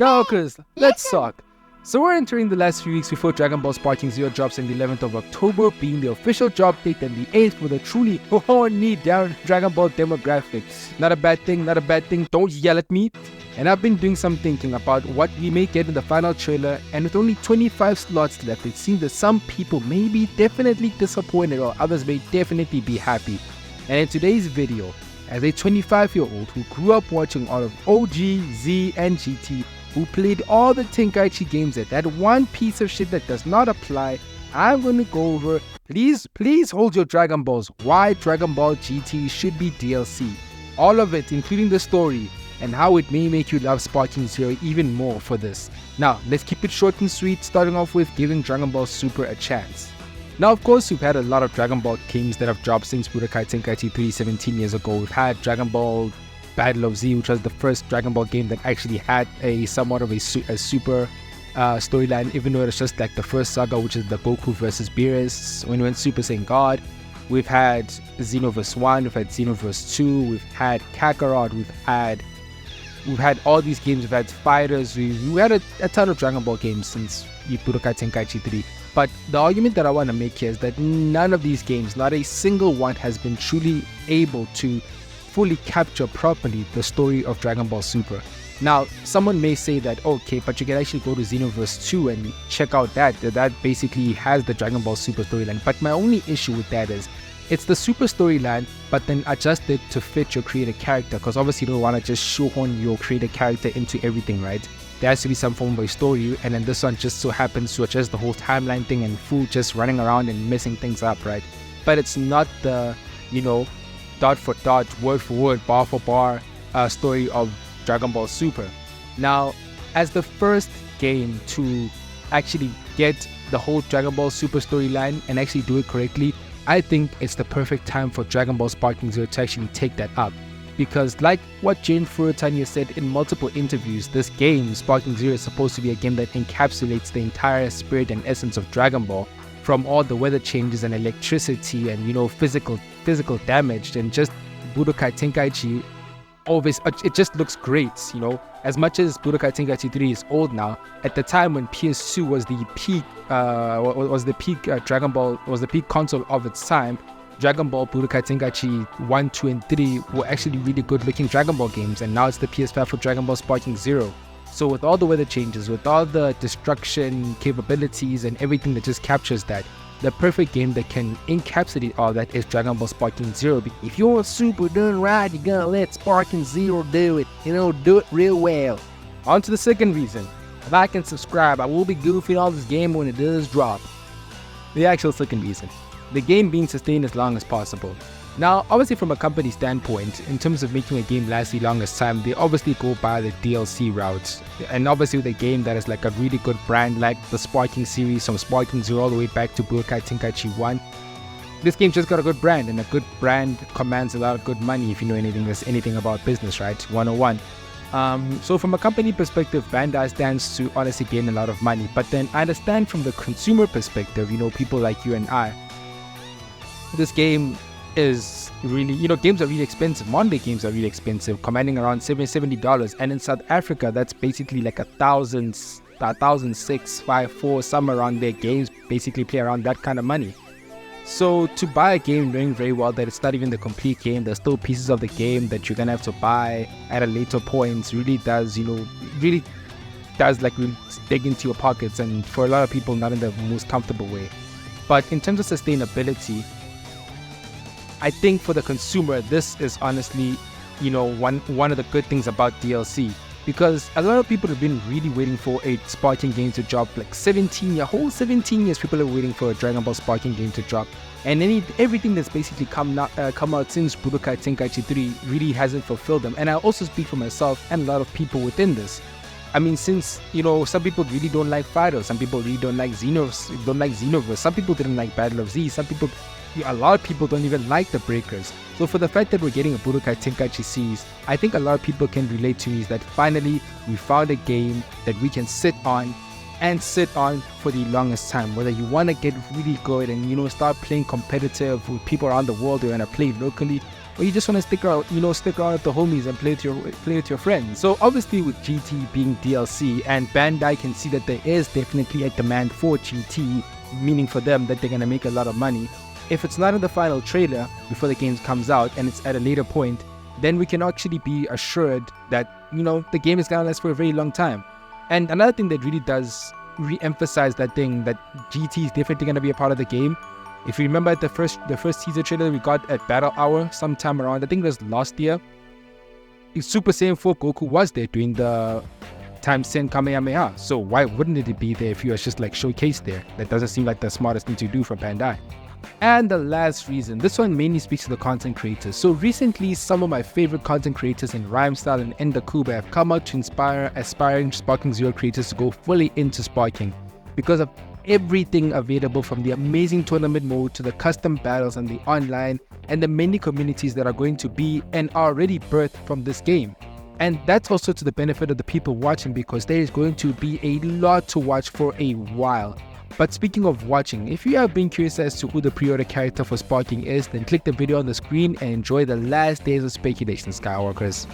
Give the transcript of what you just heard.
Skywalkers, let's talk. So we're entering the last few weeks before Dragon Ball Sparking Zero drops on the 11th of October, being the official drop date, and the 8th for the truly horny Dragon Ball demographics. Not a bad thing, don't yell at me. And I've been doing some thinking about what we may get in the final trailer, and with only 25 slots left, it seems that some people may be definitely disappointed or others may definitely be happy. And in today's video, as a 25-year-old who grew up watching all of OG, Z, and GT, who played all the Tenkaichi games at that one piece of shit that does not apply, I'm going to go over, please hold your Dragon Balls, why Dragon Ball GT should be DLC. All of it, including the story, and how it may make you love Sparking Zero even more for this. Now, let's keep it short and sweet, starting off with giving Dragon Ball Super a chance. Now, of course, we've had a lot of Dragon Ball games that have dropped since Budokai Tenkaichi 3 17 years ago. We've had Dragon Ball Battle of Z, which was the first Dragon Ball game that actually had a somewhat of a super storyline, even though it's just like the first saga, which is the Goku versus Beerus when we went Super Saiyan God. We've had Xenoverse 1, we've had Xenoverse 2, we've had Kakarot, we've had all these games, we've had Fighters, we had a ton of Dragon Ball games since Budokai Tenkaichi 3. But the argument that I want to make here is that none of these games, not a single one, has been truly able to fully capture properly the story of Dragon Ball Super. Now, someone may say that, okay, but you can actually go to Xenoverse 2 and check out that basically has the Dragon Ball Super storyline. But my only issue with that is, it's the Super storyline, but then adjust it to fit your created character, because obviously you don't want to just shoehorn your created character into everything, right? There has to be some form of a story, and then this one just so happens to adjust the whole timeline thing and Fu just running around and messing things up, right? But it's not the, dot for dot, word for word, bar for bar story of Dragon Ball Super. Now, as the first game to actually get the whole Dragon Ball Super storyline and actually do it correctly, I think it's the perfect time for Dragon Ball Sparking Zero to actually take that up. Because like what Jane Furutanya said in multiple interviews, this game, Sparking Zero, is supposed to be a game that encapsulates the entire spirit and essence of Dragon Ball, from all the weather changes and electricity and physical damage, and just Budokai Tenkaichi. Always, it just looks great, As much as Budokai Tenkaichi 3 is old now, at the time when PS2 was the peak, Dragon Ball was the peak console of its time, Dragon Ball, Budokai Tenkaichi 1, 2, and 3 were actually really good looking Dragon Ball games, and now it's the PS5 for Dragon Ball Sparking Zero. So with all the weather changes, with all the destruction capabilities and everything that just captures that, the perfect game that can encapsulate all that is Dragon Ball Sparking Zero. If you want Super done right, you're gonna let Sparking Zero do it. Do it real well. On to the second reason. Like and subscribe. I will be goofing all this game when it does drop. The actual second reason. The game being sustained as long as possible. Now, obviously from a company standpoint, in terms of making a game last the longest time, they obviously go by the DLC route. And obviously with a game that is like a really good brand, like the Sparking series, from Sparking Zero all the way back to Budokai Tenkaichi 1, this game just got a good brand, and a good brand commands a lot of good money if you know anything about business, right? 101. So from a company perspective, Bandai stands to honestly gain a lot of money. But then I understand from the consumer perspective, people like you and I, this game is really, games are really expensive. Modern day games are really expensive, commanding around $70. And in South Africa, that's basically like 1,654, somewhere around there. Games basically play around that kind of money. So to buy a game knowing very well that it's not even the complete game, there's still pieces of the game that you're gonna have to buy at a later point, really does like really dig into your pockets, and for a lot of people, not in the most comfortable way. But in terms of sustainability, I think for the consumer, this is honestly, one of the good things about DLC. Because a lot of people have been really waiting for a Sparking game to drop, like 17 years people are waiting for a Dragon Ball Sparking game to drop. And everything that's basically come out since Budokai Tenkaichi 3 really hasn't fulfilled them. And I also speak for myself and a lot of people within this. I mean, since, some people really don't like Fighters, some people really don't like Xenoverse, some people didn't like Battle of Z, a lot of people don't even like the Breakers. So for the fact that we're getting a Budokai Tenkaichi series, I think a lot of people can relate to me, is that finally we found a game that we can sit on for the longest time. Whether you want to get really good and start playing competitive with people around the world, or you want to play locally, or you just want to stick around with the homies and play with your friends. So obviously with GT being DLC, and Bandai can see that there is definitely a demand for GT, meaning for them that they're going to make a lot of money. If it's not in the final trailer before the game comes out and it's at a later point, then we can actually be assured that, the game is going to last for a very long time. And another thing that really does re-emphasize that thing, that GT is definitely going to be a part of the game. If you remember the first teaser trailer we got at Battle Hour sometime around, I think it was last year, Super Saiyan 4 Goku was there doing the times 10 Kamehameha. So why wouldn't it be there if he was just like showcased there? That doesn't seem like the smartest thing to do from Bandai. And the last reason, this one mainly speaks to the content creators. So recently, some of my favorite content creators in Rhymestyle and Endakuba have come out to inspire aspiring Sparking Zero creators to go fully into Sparking because of everything available, from the amazing tournament mode to the custom battles and the online and the many communities that are going to be and are already birthed from this game. And that's also to the benefit of the people watching, because there is going to be a lot to watch for a while. But speaking of watching, if you have been curious as to who the pre-order character for Sparking is, then click the video on the screen and enjoy the last days of speculation, Skywalkers.